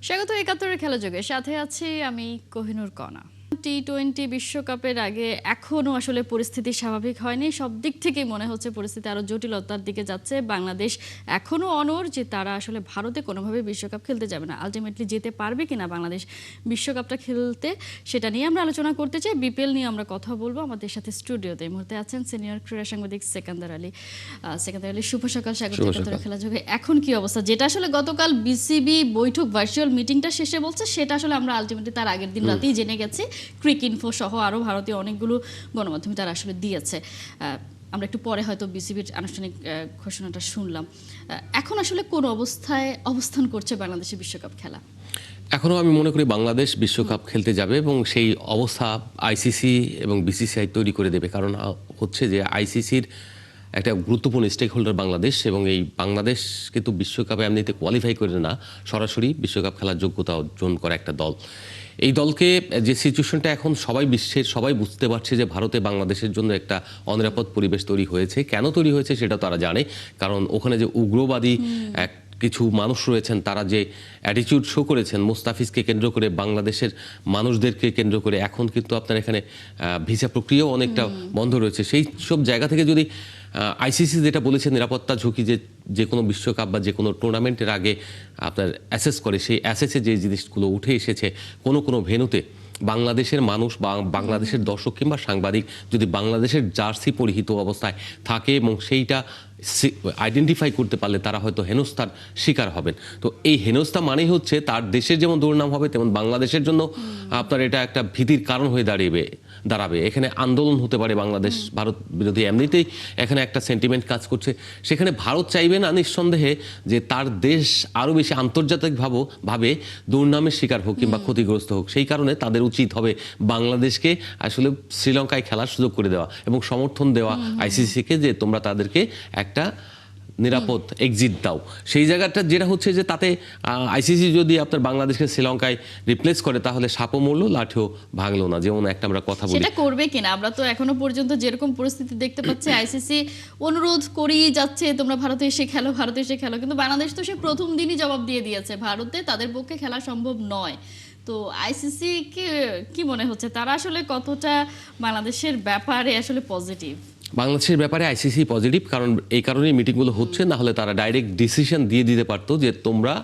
স্বাগত একাত্তরের খেলা যোগে, সাথে আছি আমি কোহিনুর কণা। টি-20 বিশ্বকাপের আগে এখনো আসলে পরিস্থিতি স্বাভাবিক হয়নি। সব দিক থেকেই মনে হচ্ছে পরিস্থিতি আরো জটিলতার দিকে যাচ্ছে। বাংলাদেশ এখনো অনড় যে তারা আসলে ভারতে কোনোভাবে বিশ্বকাপ খেলতে যাবে না। আলটিমেটলি যেতে পারবে কিনা বাংলাদেশ বিশ্বকাপটা খেলতে, সেটা নিয়ে আমরা আলোচনা করতে চাই। বিপিএল নিয়ে আমরা কথা বলবো। আমাদের সাথে স্টুডিওতে এই মুহূর্তে আছেন সিনিয়র ক্রীড়া সাংবাদিক সেকান্দার আলী। শুভ সকাল, স্বাগত একাত্তরের খেলা যোগে। এখন কি অবস্থা, যেটা আসলে গতকাল বিসিবি বৈঠক ভার্চুয়াল মিটিংটা শেষে বলছে, সেটা আসলে আমরা আলটিমেটলি তার আগের দিন রাতেই জেনে গেছি। ক্রিকইনফো সহ আরও ভারতীয় অনেকগুলো গণমাধ্যমে তারা আসলে দিয়েছে। আমরা একটু পরে হয়তো বিসিবির আনুষ্ঠানিক ঘোষণাটা শুনলাম। এখন আসলে কোন অবস্থায় অবস্থান করছে বাংলাদেশের বিশ্বকাপ খেলা? এখনও আমি মনে করি বাংলাদেশ বিশ্বকাপ খেলতে যাবে এবং সেই অবস্থা আইসিসি এবং বিসিসিআই তৈরি করে দেবে। কারণ হচ্ছে যে আইসিসির একটা গুরুত্বপূর্ণ স্টেক হোল্ডার বাংলাদেশ, এবং এই বাংলাদেশ কিন্তু বিশ্বকাপে এমনিতে কোয়ালিফাই করে না, সরাসরি বিশ্বকাপ খেলার যোগ্যতা অর্জন করা একটা দল। এই দলকে যে সিচুয়েশনটা এখন বিশ্বের সবাই বুঝতে পারছে যে ভারতে বাংলাদেশের জন্য একটা অনিরাপদ পরিবেশ তৈরি হয়েছে। কেন তৈরি হয়েছে সেটা তারা জানে, কারণ ওখানে যে উগ্রবাদী কিছু মানুষ রয়েছেন, তারা যে অ্যাটিটিউড শো করেছেন মুস্তাফিজকে কেন্দ্র করে, বাংলাদেশের মানুষদেরকে কেন্দ্র করে, এখন কিন্তু আপনার এখানে ভিসা প্রক্রিয়াও অনেকটা বন্ধ রয়েছে। সেই সব জায়গা থেকে যদি আইসিসি যেটা বলেছে নিরাপত্তা ঝুঁকি যে কোনো বিশ্বকাপ বা যে কোনো টুর্নামেন্টের আগে আপনার অ্যাসেস করে, সেই অ্যাসেসে যে জিনিসগুলো উঠে এসেছে, কোনো ভেন্যুতে বাংলাদেশের মানুষ বা বাংলাদেশের দর্শক কিংবা সাংবাদিক যদি বাংলাদেশের জার্সি পরিহিত অবস্থায় থাকে এবং সেইটা আইডেন্টিফাই করতে পারলে তারা হয়তো হেনস্থার শিকার হবেন। তো এই হেনস্থা মানেই হচ্ছে তার দেশের যেমন দুর্নাম হবে, তেমন বাংলাদেশের জন্য আপনার এটা একটা ভীতির কারণ হয়ে দাঁড়াবে। এখানে আন্দোলন হতে পারে বাংলাদেশ ভারত বিরোধী, এমনিতেই এখানে একটা সেন্টিমেন্ট কাজ করছে। সেখানে ভারত চাইবে না নিঃসন্দেহে যে তার দেশ আরও বেশি আন্তর্জাতিকভাবে দুর্নামের শিকার হোক কিংবা ক্ষতিগ্রস্ত হোক। সেই কারণে তাদের উচিত হবে বাংলাদেশকে আসলে শ্রীলঙ্কায় খেলার সুযোগ করে দেওয়া এবং সমর্থন দেওয়া আইসিসিকে, যে তোমরা তাদেরকে একটা নিরাপদ এক্সিট দাও। সেই জায়গাটা যেটা হচ্ছে যে তাতে আইসিসি যদি আপনার বাংলাদেশকে শ্রীলঙ্কায় রিপ্লেস করে, তাহলে সাপও মরলো লাঠিও ভাঙলো না, যেমন একটা আমরা কথা বলি। সেটা করবে কিনা? আমরা তো এখনো পর্যন্ত যেরকম পরিস্থিতি দেখতে পাচ্ছি, আইসিসি অনুরোধ করেই যাচ্ছে তোমরা ভারতে এসে খেলো, কিন্তু বাংলাদেশ তো সে প্রথম দিনই জবাব দিয়ে দিয়েছে ভারতে তাদের পক্ষে খেলা সম্ভব নয়। তো আইসিসি কি মনে হচ্ছে তারা আসলে কতটা বাংলাদেশের ব্যাপারে আসলে পজিটিভ? বাংলাদেশের ব্যাপারে আইসিসি পজিটিভ, কারণ এই কারণেই মিটিংগুলো হচ্ছে। না হলে তারা ডাইরেক্ট ডিসিশন দিয়ে দিতে পারতো যে তোমরা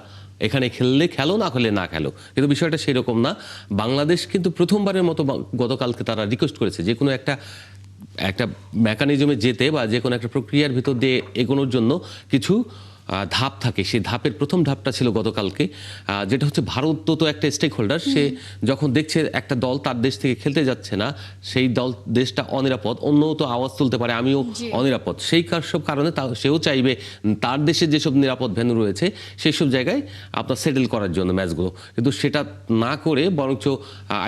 এখানে খেললে খেলো, না খেলে না খেলো। কিন্তু বিষয়টা সেরকম না। বাংলাদেশ কিন্তু প্রথমবারের মতো গতকালকে তারা রিকোয়েস্ট করেছে যে কোনো একটা মেকানিজমে যেতে বা যে কোনো একটা প্রক্রিয়ার ভিতর দিয়ে এগোনোর জন্য কিছু ধাপ থাকে। সেই ধাপের প্রথম ধাপটা ছিল গতকালকে, যেটা হচ্ছে ভারত তো একটা স্টেক হোল্ডার। সে যখন দেখছে একটা দল তার দেশ থেকে খেলতে যাচ্ছে না, সেই দেশটা অনিরাপদ, অন্যও তো আওয়াজ তুলতে পারে আমিও অনিরাপদ, সেই সব কারণে সেও চাইবে তার দেশে যেসব নিরাপদ ভেন্যু রয়েছে সেই সব জায়গায় আপনার সেটেল করার জন্য ম্যাচগুলো। কিন্তু সেটা না করে বরঞ্চ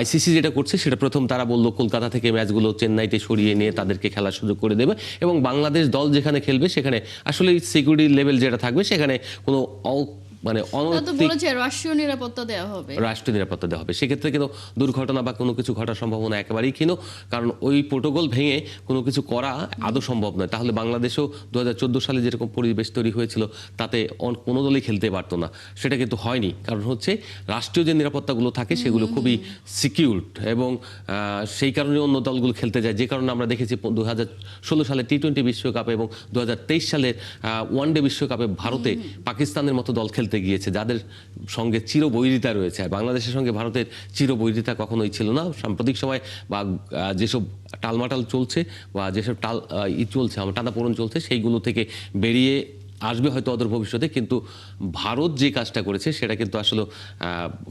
আইসিসি যেটা করছে, সেটা প্রথম তারা বললো কলকাতা থেকে ম্যাচগুলো চেন্নাইতে সরিয়ে নিয়ে তাদেরকে খেলার সুযোগ করে দেবে, এবং বাংলাদেশ দল যেখানে খেলবে সেখানে আসলে সিকিউরিটি লেভেল যেটা থাকবে সেখানে কোনো রাষ্ট্রীয় নিরাপত্তা দেওয়া হবে। সেক্ষেত্রে কিন্তু দুর্ঘটনা বা কোনো কিছু ঘটার সম্ভাবনা একেবারেই ক্ষীণ, কারণ ওই প্রোটোকল ভেঙে কোনো কিছু করা আদৌ সম্ভব নয়। তাহলে বাংলাদেশও 2014 সালে যেরকম পরিবেশ তৈরি হয়েছিল তাতে কোনো দলই খেলতে পারতো না, সেটা কিন্তু হয়নি। কারণ হচ্ছে রাষ্ট্রীয় যে নিরাপত্তাগুলো থাকে সেগুলো খুবই সিকিউরড, এবং সেই কারণে অন্য দলগুলো খেলতে যায়। যে কারণে আমরা দেখেছি 2016 সালে টি-20 বিশ্বকাপে এবং 2023 সালের ওয়ানডে বিশ্বকাপে ভারতে পাকিস্তানের মতো দল খেলতে গিয়েছে, যাদের সঙ্গে চিরবৈরিতা রয়েছে। আর বাংলাদেশের সঙ্গে ভারতের চিরবৈরিতা কখনোই ছিল না। সাম্প্রতিক সময় বা যেসব টালমাটাল চলছে বা যেসব টানাপোড়েন চলছে, সেইগুলো থেকে বেরিয়ে আসবে হয়তো অদূর ভবিষ্যতে। কিন্তু ভারত যে কাজটা করেছে সেটা কিন্তু আসলে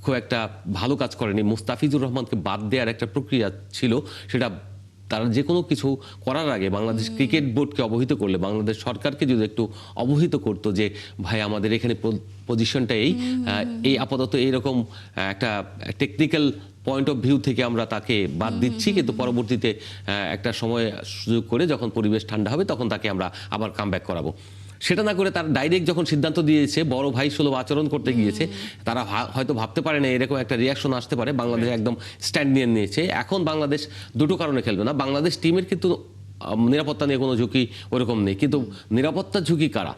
খুব একটা ভালো কাজ করেনি। মুস্তাফিজুর রহমানকে বাদ দেওয়ার একটা প্রক্রিয়া ছিল, সেটা তারা যে কোনো কিছু করার আগে বাংলাদেশ ক্রিকেট বোর্ডকে অবহিত করলে, বাংলাদেশ সরকারকে যদি একটু অবহিত করতো যে ভাই আমাদের এখানে পজিশনটা এই আপাতত এইরকম একটা টেকনিক্যাল পয়েন্ট অফ ভিউ থেকে আমরা তাকে বাদ দিচ্ছি, কিন্তু পরবর্তীতে একটা সময় সুযোগ করে যখন পরিবেশ ঠান্ডা হবে তখন তাকে আমরা আবার কামব্যাক করাবো। সেটা না করে তার ডাইরেক্ট যখন সিদ্ধান্ত দিয়েছে, বড় ভাই সুলভ আচরণ করতে গিয়েছে, তারা হয়তো ভাবতে পারে না এরকম একটা রিয়াকশন আসতে পারে। বাংলাদেশ একদম স্ট্যান্ড নিয়ে নিয়েছে। এখন বাংলাদেশ দুটো কারণে খেলবে না। বাংলাদেশ টিমের কিন্তু নিরাপত্তা নিয়ে কোনো ঝুঁকি ওরকম নেই, কিন্তু নিরাপত্তার ঝুঁকি কারা?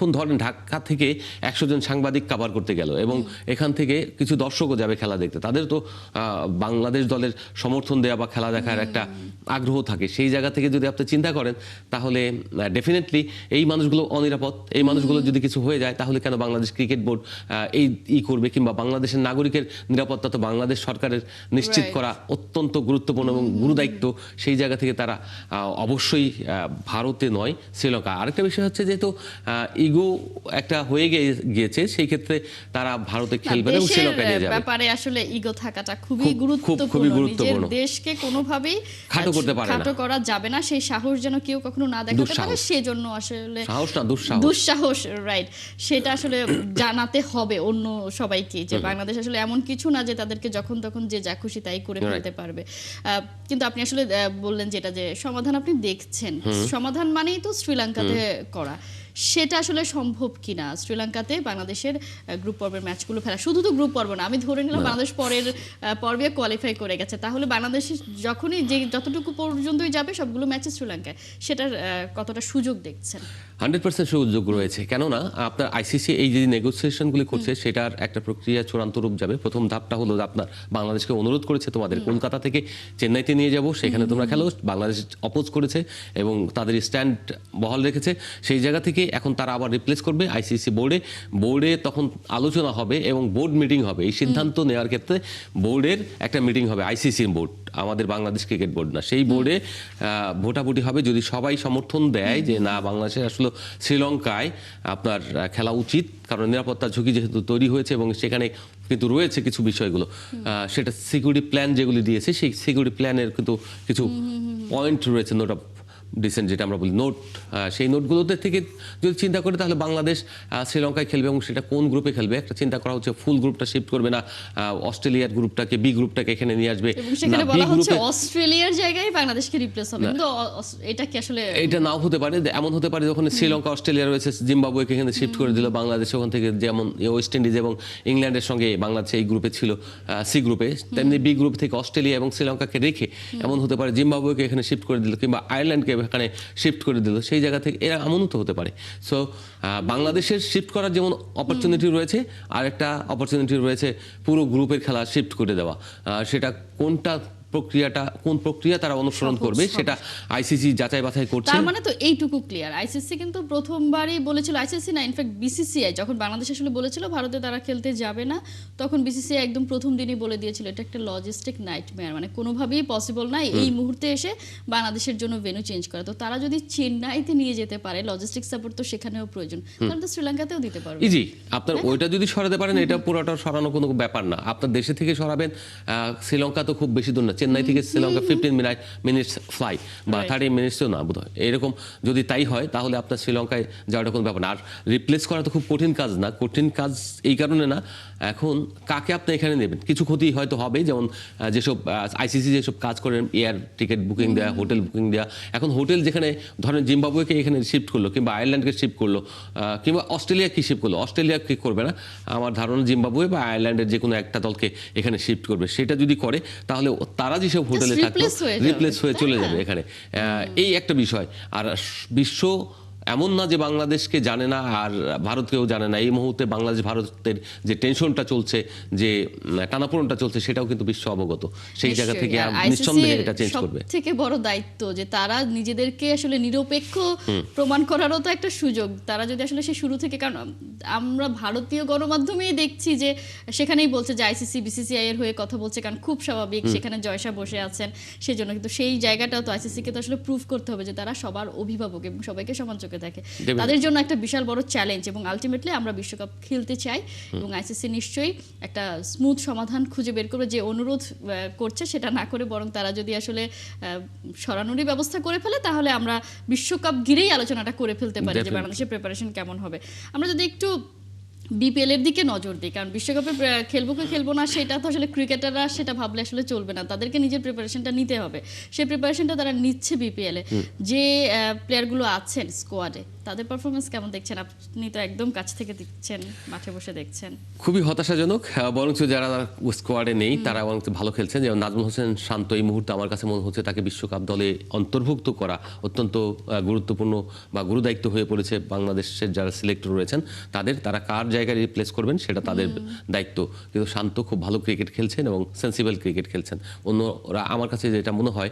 এখন ধরেন ঢাকা থেকে 100 জন সাংবাদিক কভার করতে গেল এবং এখান থেকে কিছু দর্শকও যাবে খেলা দেখতে, তাদের তো বাংলাদেশ দলের সমর্থন দেওয়া বা খেলা দেখার একটা আগ্রহ থাকে। সেই জায়গা থেকে যদি আপনি চিন্তা করেন তাহলে ডেফিনেটলি এই মানুষগুলো অনিরাপদ। এই মানুষগুলো যদি কিছু হয়ে যায় তাহলে কেন বাংলাদেশ ক্রিকেট বোর্ড এই করবে, কিংবা বাংলাদেশের নাগরিকের নিরাপত্তা তো বাংলাদেশ সরকারের নিশ্চিত করা অত্যন্ত গুরুত্বপূর্ণ এবং গুরুদায়িত্ব। সেই জায়গা থেকে তারা অবশ্যই ভারতে নয়, শ্রীলঙ্কা। আরেকটা বিষয় হচ্ছে যেহেতু ইগো একটা হয়ে গিয়েছে, সেই ক্ষেত্রে তারা ভারতে খেলবে এবং শ্রীলঙ্কা নিয়ে যাবে। ব্যাপারে আসলে ইগো থাকাটা খুবই গুরুত্বপূর্ণ। নিজের দেশকে কোনোভাবেই খাটো করতে পারে না, খাটো করা যাবে না। সেই সাহস যেন কেউ কখনো না দেখাতে পারে, সেজন্য আসলে সাহস না দুঃসাহস, রাইট, সেটা আসলে জানাতে হবে অন্য সবাইকে যে বাংলাদেশ আসলে এমন কিছু না যে তাদেরকে যখন তখন যে যা খুশি তাই করে ফেলতে পারবে। কিন্তু আপনি আসলে বললেন যেটা, যে সমাধান আপনি দেখছেন, সমাধান মানেই তো শ্রীলঙ্কাতে করা। সেটা আসলে সম্ভব কিনা শ্রীলঙ্কাতে বাংলাদেশের গ্রুপ পর্বের ম্যাচগুলো ফেলা? শুধু তো গ্রুপ পর্ব না, আমি ধরে নিলাম বাংলাদেশ পরের পর্বে কোয়ালিফাই করে গেছে, তাহলে বাংলাদেশ যখনই যে যতটুকু পর্যন্তই যাবে সবগুলো ম্যাচে শ্রীলঙ্কায়, সেটার কতটা সুযোগ দেখছেন? 100% সুযোগ রয়েছে। কেননা আপনার আইসিসি এই যে নেগোসিয়েশনগুলি করছে সেটার একটা প্রক্রিয়া চূড়ান্ত রূপ যাবে। প্রথম ধাপটা হলো আপনার বাংলাদেশকে অনুরোধ করেছে তোমাদের কলকাতা থেকে চেন্নাইতে নিয়ে যাব, সেখানে তোমরা খেলো। বাংলাদেশ অপোজ করেছে এবং তাদের স্ট্যান্ড বহাল রেখেছে। সেই জায়গা থেকে এখন তারা আবার রিপ্লেস করবে আইসিসি বোর্ডে তখন আলোচনা হবে এবং বোর্ড মিটিং হবে। এই সিদ্ধান্ত নেওয়ার ক্ষেত্রে বোর্ডের একটা মিটিং হবে, আইসিসি বোর্ড, আমাদের বাংলাদেশ ক্রিকেট বোর্ড না। সেই বোর্ডে ভোটাভুটি হবে। যদি সবাই সমর্থন দেয় যে না, বাংলাদেশের আসলে শ্রীলঙ্কায় আপনার খেলা উচিত, কারণ নিরাপত্তার ঝুঁকি যেহেতু তৈরি হয়েছে এবং সেখানে কিন্তু রয়েছে কিছু বিষয়গুলো, সেটা সিকিউরিটি প্ল্যান যেগুলি দিয়েছে সেই সিকিউরিটি প্ল্যানের কিন্তু কিছু পয়েন্ট রয়েছে, নোট অফ ডিসেন্ট যেটা আমরা বলি নোট, সেই নোটগুলোতে থেকে যদি চিন্তা করি তাহলে বাংলাদেশ শ্রীলঙ্কায় খেলবে এবং সেটা কোন গ্রুপে খেলবে একটা চিন্তা করা হচ্ছে। ফুল গ্রুপটা শিফট করবে না, অস্ট্রেলিয়ার গ্রুপটাকে, বি গ্রুপটাকে এখানে নিয়ে আসবে। সেখানে বলা হচ্ছে অস্ট্রেলিয়ার জায়গায় বাংলাদেশকে রিপ্লেস হবে, কিন্তু এটা কি আসলে? এটা নাও হতে পারে, এমন হতে পারে যখন শ্রীলঙ্কা অস্ট্রেলিয়া রয়েছে, জিম্বাবুয়েকে এখানে শিফট করে দিল বাংলাদেশ ওখান থেকে, যেমন ওয়েস্ট ইন্ডিজ এবং ইংল্যান্ডের সঙ্গে বাংলাদেশ এই গ্রুপে ছিল, সি গ্রুপে, তেমনি বি গ্রুপ থেকে অস্ট্রেলিয়া এবং শ্রীলঙ্কাকে রেখে এমন হতে পারে জিম্বাবুয়েকে এখানে শিফট করে দিল, কিংবা আয়ারল্যান্ডকে এখানে শিফট করে দিল। সেই জায়গা থেকে এরা এমনও তো হতে পারে। সো বাংলাদেশের শিফট করার যেমন অপরচুনিটি রয়েছে, আর একটা অপরচুনিটি রয়েছে পুরো গ্রুপের খেলা শিফট করে দেওয়া। সেটা কোন প্রক্রিয়া তারা অনুসরণ করবে সেটা আইসিসি যাচাই বাছাই করছে। তার মানে তো এইটুকু ক্লিয়ার, আইসিসি কিন্তু প্রথমবারই বলেছিল, আইসিসি না ইনফ্যাক্ট বিসিসিআই, যখন বাংলাদেশ আসলে বলেছিল ভারতে তারা খেলতে যাবে না, তখন বিসিসিআই একদম প্রথম দিনই বলে দিয়েছিল এটা একটা লজিস্টিক নাইটমেয়ার, মানে কোনোভাবেই পসিবল না এই মুহূর্তে এসে বাংলাদেশের জন্য ভেন্যু চেঞ্জ করা। তো তারা যদি চেন্নাইতে নিয়ে যেতে পারে, লজিস্টিক সাপোর্ট তো সেখানেও প্রয়োজন, তাহলে তো শ্রীলঙ্কাতেও দিতে পারবে ইজি। আপনার ওইটা যদি সরাতে পারেন, এটা পুরোটা সরানো কোনো ব্যাপার না। আপনার দেশে থেকে সরাবেন, শ্রীলঙ্কা তো খুব বেশি দূর না, চেন্নাই থেকে শ্রীলঙ্কা 15 মিনিটস ফ্লাই বা 30 মিনিটসও না বোধ হয়, এরকম যদি তাই হয় তাহলে আপনার শ্রীলঙ্কায় যাওয়াটা কোনো ব্যাপার না। আর রিপ্লেস করা তো খুব কঠিন কাজ না, কঠিন কাজ এই কারণে না, এখন কাকে আপনি এখানে নেবেন, কিছু ক্ষতি হয়তো হবে, যেমন যেসব আইসিসি যেসব কাজ করেন, এয়ার টিকিট বুকিং দেওয়া, হোটেল বুকিং দেওয়া। এখন হোটেল যেখানে ধরেন জিম্বাবুয়েকে এখানে শিফট করলো, কিংবা আয়ারল্যান্ডকে শিফট করলো, কিংবা অস্ট্রেলিয়া কি শিফট করলো, অস্ট্রেলিয়া কি করবে না, আমার ধারণা জিম্বাবুয়ে বা আয়ারল্যান্ডের যে কোনো একটা দলকে এখানে শিফট করবে। সেটা যদি করে তাহলে তারা যেসব হোটেলে থাকতো রিপ্লেস হয়ে চলে যাবে এখানে, এই একটা বিষয়। আর বিশ্ব এমন না যে বাংলাদেশকে জানে না আর ভারতকেও জানে না। এই মুহূর্তে বাংলাদেশ ভারতের যে টেনশনটা চলছে, যে টানাপোড়েনটা চলছে, সেটাও কিন্তু বিশ্ব অবগত। সেই জায়গা থেকে নিঃসন্দেহে এটা চেঞ্জ করবে। থেকে বড় দায়িত্ব যে তারা নিজেদেরকে আসলে নিরপেক্ষ প্রমাণ করারও তো একটা সুযোগ। তারা যদি আসলে সে শুরু থেকে, কারণ আমরা ভারতীয় গণমাধ্যমেই দেখছি যে সেখানেই বলছে যে আইসিসি বিসিসিআই এর হয়ে কথা বলছে, কারণ খুব স্বাভাবিক সেখানে জয়শা বসে আছেন, সেজন্য। কিন্তু সেই জায়গাটাও তো আইসিসিকে তো আসলে প্রুভ করতে হবে যে তারা সবার অভিভাবক এবং সবাইকে সমান চোখে দেখে। তাদের জন্য একটা বিশাল বড় চ্যালেঞ্জ, এবং আলটিমেটলি আমরা বিশ্বকাপ খেলতে চাই এবং আইসিসি নিশ্চয়ই একটা স্মুথ সমাধান খুঁজে বের করবে। যে অনুরোধ করছে সেটা না করে বরং তারা যদি আসলে সরানোরই ব্যবস্থা করে ফেলে, তাহলে আমরা বিশ্বকাপ ঘিরেই আলোচনাটা করে ফেলতে পারি যে বাংলাদেশের প্রিপারেশন কেমন হবে। আমরা যদি একটু বিপিএল এর দিকে নজর দিই, কারণ বিশ্বকাপে খেলবো কি খেলবো না সেটা তো আসলে ক্রিকেটাররা সেটা ভাবলে আসলে চলবে না, তাদেরকে নিজের প্রিপারেশনটা নিতে হবে। সেই প্রিপারেশনটা তারা নিচ্ছে বিপিএল এ। যে প্লেয়ারগুলো আছেন স্কোয়াডে তাদের পারফরমেন্স কেমন দেখছেন? আপনি তো একদম কাছ থেকে দেখছেন, মাঠে বসে দেখছেন। খুবই হতাশাজনক, বরঞ্চ যারা স্কোয়াডে নেই তারা বরঞ্চ ভালো খেলছেন। যেমন নাজমুল হোসেন শান্ত এই মুহূর্তে আমার কাছে মনে হচ্ছে তাকে বিশ্বকাপ দলে অন্তর্ভুক্ত করা অত্যন্ত গুরুত্বপূর্ণ বা গুরুদায়িত্ব হয়ে পড়েছে বাংলাদেশের যারা সিলেক্টর রয়েছেন তারা কার জায়গায় রিপ্লেস করবেন সেটা তাদের দায়িত্ব। কিন্তু শান্ত খুব ভালো ক্রিকেট খেলছেন এবং সেন্সিবল ক্রিকেট খেলছেন। অন্যরা আমার কাছে যেটা মনে হয়,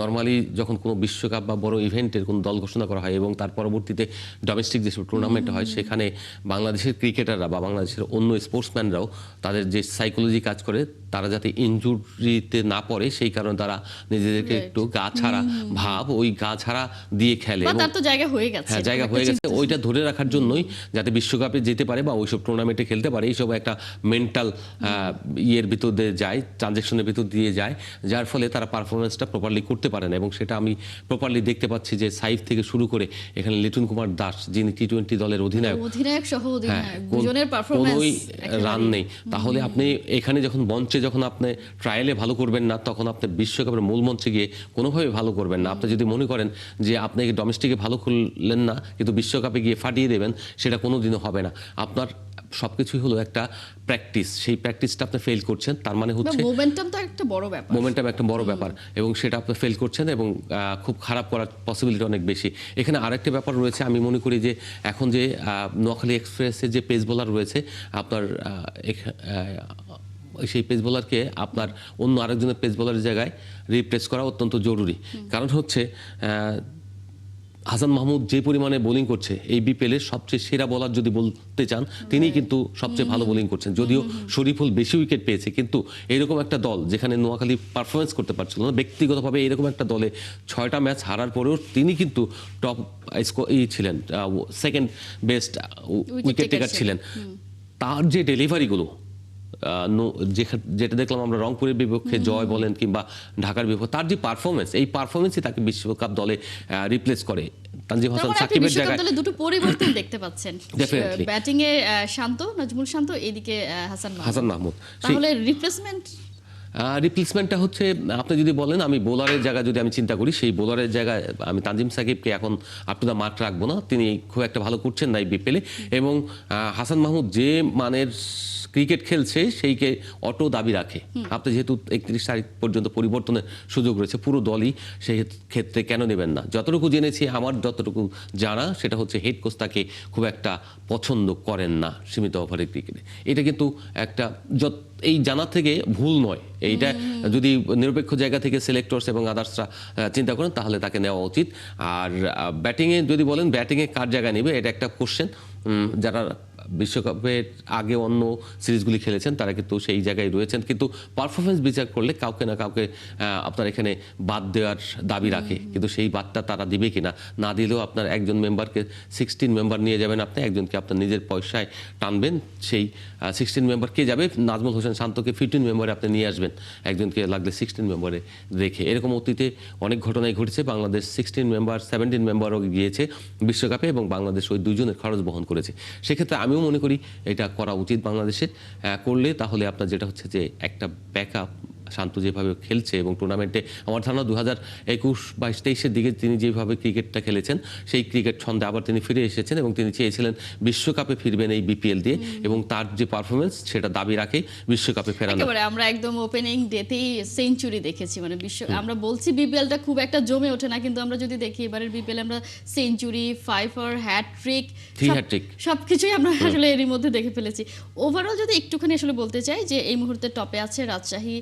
নর্মালি যখন কোনো বিশ্বকাপ বা বড় ইভেন্টের কোনো দল ঘোষণা করা হয় এবং তার পরবর্তীতে ডোমেস্টিক যেসব টুর্নামেন্ট হয় সেখানে বাংলাদেশের ক্রিকেটাররা বা বাংলাদেশের অন্য স্পোর্টসম্যানরাও তাদের যে সাইকোলজি কাজ করে তারা যাতে ইনজুরিতে না পড়ে সেই কারণে তারা নিজেদেরকে একটু গা ছাড়া ভাব, ওই গা ছাড়া দিয়ে খেলে। তার তো জায়গা হয়ে গেছে, হ্যাঁ, জায়গা হয়ে গেছে, ওইটা ধরে রাখার জন্যই যাতে বিশ্বকাপে যেতে পারে বা ওইসব টুর্নামেন্টে খেলতে পারে, এইসব একটা মেন্টাল ইয়ের ভিতর দিয়ে যায়, ট্রানজেকশনের ভিতর দিয়ে যায়, যার ফলে তারা পারফরমেন্সটা প্রপারলি করতে পারে না। এবং সেটা আমি প্রপারলি দেখতে পাচ্ছি যে সাইফ থেকে শুরু করে এখানে লিটন কুমার দাস যিনি টি-20 দলের অধিনায়ক সহ অধিনায়ক দুজনের পারফরম্যান্স কোনোই রান নেই। তাহলে আপনি এখানে যখন মঞ্চে যখন আপনি ট্রায়ালে ভালো করবেন না, তখন আপনি বিশ্বকাপের মূল মঞ্চে গিয়ে কোনোভাবে ভালো করবেন না। আপনি যদি মনে করেন যে আপনি ডোমেস্টিকে ভালো করলেন না কিন্তু বিশ্বকাপে গিয়ে ফাটিয়ে দেবেন, সেটা কোনোদিনও হবে না। আপনার সবকিছুই হলো একটা প্র্যাকটিস, সেই প্র্যাকটিসটা আপনি ফেল করছেন, তার মানে হচ্ছে মোমেন্টাম তো একটা বড় ব্যাপার, মোমেন্টাম একটা বড় ব্যাপার, এবং সেটা আপনি ফেল করছেন এবং খুব খারাপ করার পসিবিলিটি অনেক বেশি। এখানে আরেকটা ব্যাপার রয়েছে, আমি মনে করি যে এখন যে নোয়াখালী এক্সপ্রেসের যে পেস বোলার রয়েছে আপনার, সেই পেস বোলারকে আপনার অন্য আরেকজনের পেস বোলারের জায়গায় রিপ্লেস করা অত্যন্ত জরুরি। কারণ হচ্ছে হাসান মাহমুদ যে পরিমাণে বোলিং করছে এই বিপিএলের সবচেয়ে সেরা বোলার যদি বলতে চান তিনি কিন্তু সবচেয়ে ভালো বোলিং করছেন। যদিও শরীফুল বেশি উইকেট পেয়েছে, কিন্তু এরকম একটা দল যেখানে নোয়াখালী পারফরমেন্স করতে পারছিল না, ব্যক্তিগতভাবে এরকম একটা দলে 6টা ম্যাচ হারার পরেও তিনি কিন্তু টপ ছিলেন, সেকেন্ড বেস্ট উইকেট টেকার ছিলেন। তার যে ডেলিভারিগুলো যেটা দেখলাম আমরা রংপুরের বিপক্ষে জয় বলেন কিংবা ঢাকার বিপক্ষে, তার যে পারফরমেন্স, এই পারফরমেন্সই তাকে বিশ্বকাপ দলে রিপ্লেস করে। তানজিম হাসান সাকিবের জায়গায় দুটো পরিবর্তন দেখতে পাচ্ছেন, ব্যাটিং এ শান্ত, নাজমুল শান্ত, এদিকে হাসান মাহমুদ। তাহলে রিপ্লেসমেন্টটা হচ্ছে আপনি যদি বলেন আমি বোলারের জায়গায় যদি আমি চিন্তা করি, সেই বোলারের জায়গায় আমি তানজিম সাকিবকে এখন আপ টু দ্য মার্ক রাখবো না, তিনি খুব একটা ভালো করছেন না এই বিপিএলে। এবং হাসান মাহমুদ যে মানের ক্রিকেট খেলছে সেইকে অটো দাবি রাখে। আপনি যেহেতু 31 তারিখ পর্যন্ত পরিবর্তনের সুযোগ রয়েছে, পুরো দলই সেই ক্ষেত্রে কেন নেবেন না? যতটুকু জেনেছি, আমার যতটুকু জানা সেটা হচ্ছে হেড কোচ তাকে খুব একটা পছন্দ করেন না সীমিত ওভারের ক্রিকেটে। এটা কিন্তু একটা এই জানা থেকে ভুল নয়, এইটা যদি নিরপেক্ষ জায়গা থেকে সিলেক্টরস এবং আদার্সরা চিন্তা করেন তাহলে তাকে নেওয়া উচিত। আর ব্যাটিংয়ে যদি বলেন ব্যাটিংয়ে কার জায়গায় নেবে, এটা একটা কোশ্চেন। যারা বিশ্বকাপের আগে অন্য সিরিজগুলি খেলেছেন তারা কিন্তু সেই জায়গায় রয়েছেন, কিন্তু পারফরমেন্স বিচার করলে কাউকে না কাউকে আপনার এখানে বাদ দেওয়ার দাবি রাখে, কিন্তু সেই বাদটা তারা দিবে কিনা, না দিলেও আপনার একজন মেম্বারকে 16 মেম্বার নিয়ে যাবেন, আপনি একজনকে আপনার নিজের পয়সায় টানবেন, সেই 16 মেম্বার কে যাবে? নাজমুল হোসেন শান্তকে 15 মেম্বারে আপনি নিয়ে আসবেন, একজনকে লাগলে 16 মেম্বারে রেখে। এরকম অতীতে অনেক ঘটনাই ঘটেছে, বাংলাদেশ 16 মেম্বার 17 মেম্বারও গিয়েছে বিশ্বকাপে এবং বাংলাদেশ ওই দুজনের খরচ বহন করেছে। সেক্ষেত্রে আমিও মনে করি এটা করা উচিত বাংলাদেশের, করলে তাহলে আপনার যেটা হচ্ছে যে একটা ব্যাকআপ, শান্ত যেভাবে খেলছে এবং টুর্নামেন্টে আমার ধারণা 2021, 22, 23-এর দিকে তিনি যেভাবে ক্রিকেটটা খেলেছেন সেই ক্রিকেট ছন্দে আবার তিনি ফিরে এসেছেন এবং তিনি চেয়েছিলেন বিশ্বকাপে ফিরবেন এই বিপিএল দিয়ে, এবং তার যে পারফরমেন্স সেটা দাবি রাখে বিশ্বকাপে ফেরানো। একেবারে আমরা একদম ওপেনিং ডেতেই সেঞ্চুরি দেখেছি, মানে আমরা বলছি বিপিএলটা খুব একটা জমে ওঠে না, কিন্তু আমরা যদি দেখি এবারের বিপিএল আমরা সেঞ্চুরি, ফাইফার, হ্যাটট্রিক, সবকিছুই আমরা আসলে এরই মধ্যে দেখে ফেলেছি। ওভারঅল যদি একটুখানি আসলে বলতে চাই যে এই মুহূর্তে টপে আছে রাজশাহী,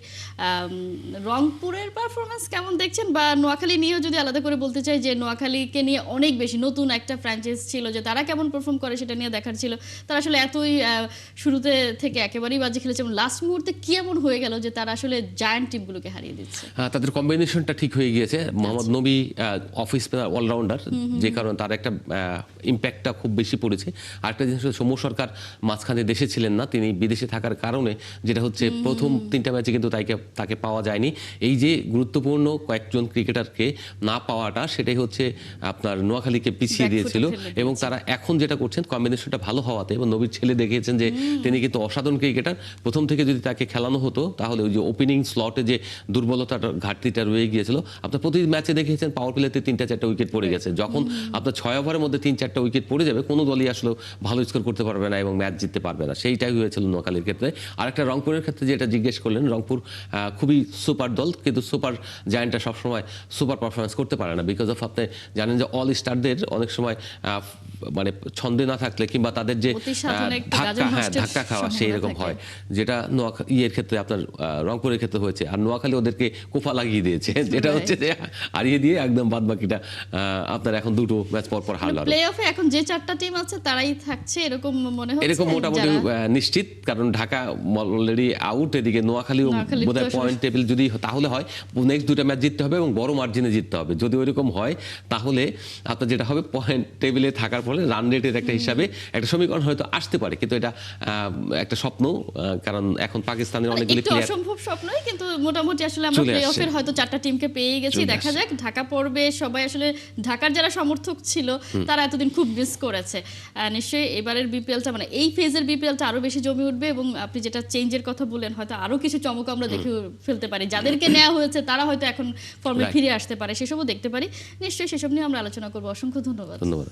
রংপুরের পারফরমেন্স কেমন দেখছেন? বা নোয়াখালী নিয়েও যদি আলাদা করে বলতে চাই যে নোয়াখালীকে নিয়ে অনেক বেশি নতুন একটা ফ্র্যাঞ্চাইজ ছিল, যে তারা কেমন পারফর্ম করে সেটা নিয়ে দেখার ছিল। তারা আসলে এতই শুরুতে থেকে একেবারেই বাজে খেলেছে এবং লাস্ট মুহূর্তে কি এমন হয়ে গেল যে তারা আসলে জায়ান্ট টিমগুলোকে হারিয়ে দিচ্ছে। তাদের কম্বিনেশনটা ঠিক হয়ে গিয়েছে। মোহাম্মদ নবী অফ স্পিনার, অলরাউন্ডার, যে কারণে তার একটা ইম্প্যাক্টটা খুব বেশি পড়েছে। আরেকটা জিনিস হচ্ছে সৌম্য সরকার মাঝখানে দেশে ছিলেন না, তিনি বিদেশে থাকার কারণে যেটা হচ্ছে প্রথম 3টা ম্যাচে কিন্তু তাকে তাকে পাওয়া যায়নি। এই যে গুরুত্বপূর্ণ কয়েকজন ক্রিকেটারকে না পাওয়াটা, সেটাই হচ্ছে আপনার নোয়াখালীকে পিছিয়ে Back দিয়েছিল। foot-এ ফেলে এবং তারা এখন যেটা করছেন, কম্বিনেশনটা ভালো হওয়াতে, এবং নবীর ছেলে দেখিয়েছেন যে তিনি কিন্তু অসাধারণ ক্রিকেটার। প্রথম থেকে যদি তাকে খেলানো হতো তাহলে ওই যে ওপেনিং স্লটে যে দুর্বলতাটা, ঘাটতিটা রয়ে গিয়েছিল, আপনার প্রতি ম্যাচে দেখিয়েছেন পাওয়ার প্লেতে 3-4টা উইকেট পড়ে গেছে। যখন আপনার 6 ওভারের মধ্যে 3-4টা উইকেট পড়ে যাবে, কোনো দলই আসলে ভালো স্কোর করতে পারবে না এবং ম্যাচ জিততে পারবে না। সেইটাই হয়েছিল নোয়াখালীর ক্ষেত্রে। আর একটা রংপুরের ক্ষেত্রে যেটা জিজ্ঞেস করলেন, রংপুর খুবই সুপার দল, কিন্তু সুপার জায়ান্টটা সবসময় সুপার পারফরমেন্স করতে পারে না। বিকজ অফ আপনি জানেন যে অল স্টারদের অনেক সময় মানে ছন্দে না থাকলে কিংবা তাদের যে অতি সাধনে একটু ধাক্কা, গাজন নষ্টের ধাক্কা খাওয়া, সম্ভাবনা সেই রকম থাকে। হয়, যেটা ইয়ের ক্ষেত্রে আপনার রংপুরের ক্ষেত্রে হয়েছে। আর নোয়াখালী ওদেরকে কোফা লাগিয়ে দিয়েছে, যেটা Right. হচ্ছে যে হারিয়ে দিয়ে একদম বাদ বাকিটা আপনার এখন দুটো ম্যাচ পর পর হারলো। প্লে অফে এখন যে 4টা টিম আছে তারাই থাকছে এরকম মনে হচ্ছে। এরকম মোটামুটি নিশ্চিত, কারণ ঢাকা অলরেডি আউট, এদিকে নোয়াখালীও নোয়াখালীর বোধহয় তো পয়েন্ট টেবিল যদি তাহলে হয় নেক্সট দুটো ম্যাচ জিততে হবে এবং বড় মার্জিনে জিততে হবে। যদি ওইরকম হয় তাহলে আপনার যেটা হবে, পয়েন্ট টেবিলে থাকার ফলে রান রেটের একটা হিসাবে একটা সমীকরণ হয়তো আসতে পারে, কিন্তু এটা একটা স্বপ্ন। কারণ এখন পাকিস্তানের অনেকগুলি একটু প্লেয়ার অসম্ভব স্বপ্নই, কিন্তু মোটামুটি আসলে আমরা চলে প্লে আসছে। অফের হয়তো 4টা টিমকে পেয়ে গেছি। চলে দেখা আসছে। যাক ঢাকা পড়বে। সবাই আসলে ঢাকার যারা সমর্থক ছিল তারা এতদিন খুব মিস করেছে। নিশ্চয়ই এবারের বিপিএলটা, মানে এই ফেজের বিপিএলটা আরো বেশি জমে উঠবে এবং আপনি যেটা চেঞ্জের কথা বললেন, হয়তো আরো কিছু চমক আমরা দেখে ফেলতে পারি। যাদেরকে নেওয়া হয়েছে তারা হয়তো এখন ফর্মে Right. ফিরে আসতে পারে, সেসবও দেখতে পারি। নিশ্চয়ই সেসব নিয়ে আমরা আলোচনা করবো। অসংখ্য ধন্যবাদ। ধন্যবাদ।